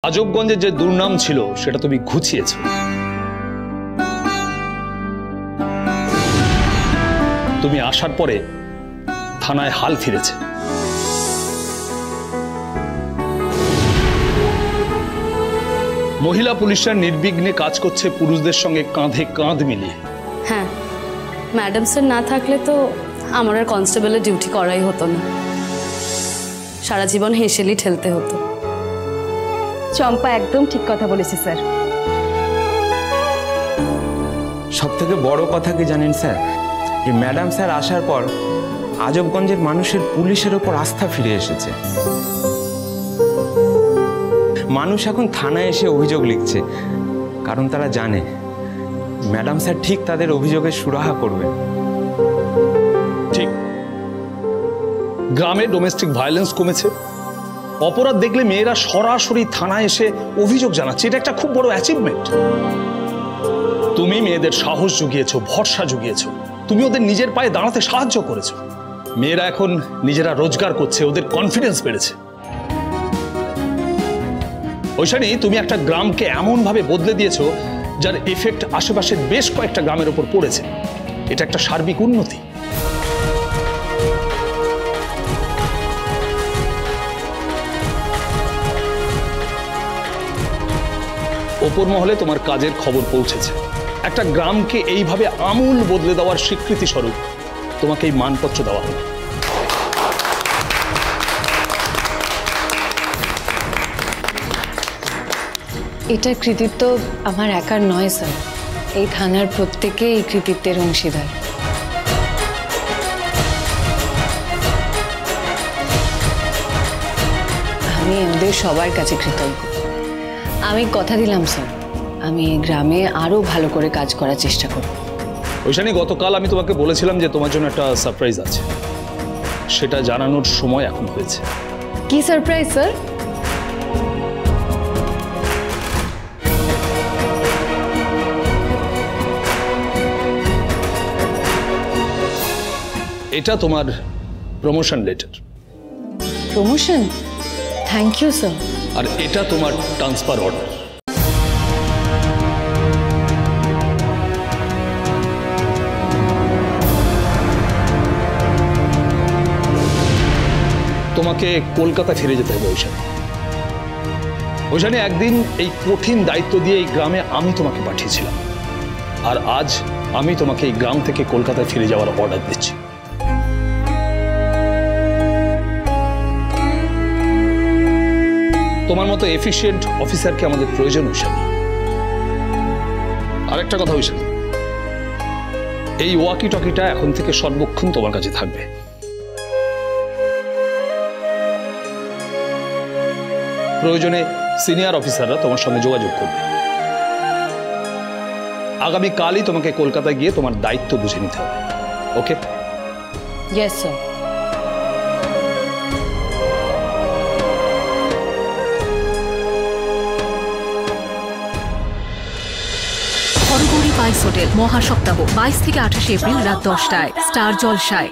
আজবগঞ্জের যে দুর্নাম ছিল সেটা তুমি ঘুচিয়েছ। তুমি আসার পরে থানায় হাল ফিরেছে। মহিলা পুলিশরা নির্বিঘ্নে কাজ করছে পুরুষদের সঙ্গে কাঁধে কাঁধ মিলিয়ে। হ্যাঁ, ম্যাডাম স্যার না থাকলে তো আমার আর কনস্টেবলের ডিউটি করাই হতো না, সারা জীবন হেসেলি ঠেলতে হতো। চম্পা একদম ঠিক কথা বলেছে স্যার। সব থেকে বড় কথা কি জানেন স্যার, এই ম্যাডাম স্যার আসার পর আজবগঞ্জের মানুষের পুলিশের ওপর আস্থা ফিরে এসেছে। মানুষ এখন থানায় এসে অভিযোগ লিখছে, কারণ তারা জানে ম্যাডাম স্যার ঠিক তাদের অভিযোগের সুরাহা করবেন। ঠিক, গ্রামে ডোমেস্টিক ভায়োলেন্স কমেছে, অপরাধ দেখলে মেয়েরা সরাসরি থানায় এসে অভিযোগ জানাচ্ছে। এটা একটা খুব বড় অ্যাচিভমেন্ট। তুমি মেয়েদের সাহস জুগিয়েছো, ভরসা জুগিয়েছো, তুমি ওদের নিজের পায়ে দাঁড়াতে সাহায্য করেছো। মেয়েরা এখন নিজেরা রোজগার করছে, ওদের কনফিডেন্স বেড়েছে। ঐশানী, তুমি একটা গ্রামকে এমন ভাবে বদলে দিয়েছো যার এফেক্ট আশেপাশের বেশ কয়েকটা গ্রামের উপর পড়েছে। এটা একটা সার্বিক উন্নতি। ওপর মহলে তোমার কাজের খবর পৌঁছেছে। একটা গ্রামকে এইভাবে আমূল বদলে দেওয়ার স্বীকৃতি স্বরূপ তোমাকে এই মানপত্র দেওয়া হলো। এটার কৃতিত্ব আমার একার নয় স্যার, এই থানার প্রত্যেকে এই কৃতিত্বের অংশীদার। আমি ওদের সবার কাছে কৃতজ্ঞ। আমি কথা দিলাম স্যার, আমি এই গ্রামে আরো ভালো করে কাজ করার চেষ্টা করব। ঐশানী, গতকাল আমি তোমাকে বলেছিলাম যে তোমার জন্য একটা সারপ্রাইজ আছে, সেটা জানানোর সময় এখন হয়েছে। কি সারপ্রাইজ স্যার? এটা তোমার promotion letter. Promotion? Thank you sir. আর এটা তোমার ট্রান্সফার অর্ডার। তোমাকে কলকাতা ফিরে যেতে হবে ঐশানী। ঐশানী, একদিন এই কঠিন দায়িত্ব দিয়ে এই গ্রামে আমি তোমাকে পাঠিয়েছিলাম, আর আজ আমি তোমাকে এই গ্রাম থেকে কলকাতায় ফিরে যাওয়ার অর্ডার দিচ্ছি। তোমার মতো এফিশিয়েন্ট অফিসারকে আমাদের প্রয়োজন ঐশানী। আরেকটা কথা ঐশানী, এই ওয়াকি টকিটা এখন থেকে সর্বক্ষণ তোমার কাছে থাকবে। প্রয়োজনে সিনিয়র অফিসাররা তোমার সঙ্গে যোগাযোগ করবে। আগামী কালই তোমাকে কলকাতায় গিয়ে তোমার দায়িত্ব বুঝে নিতে হবে। ওকে? Yes sir. হরগৌরী পাইস হোটেল মহাসপ্তাহ 22 থেকে 28 এপ্রিল রাত 10টায় স্টার জলসায়।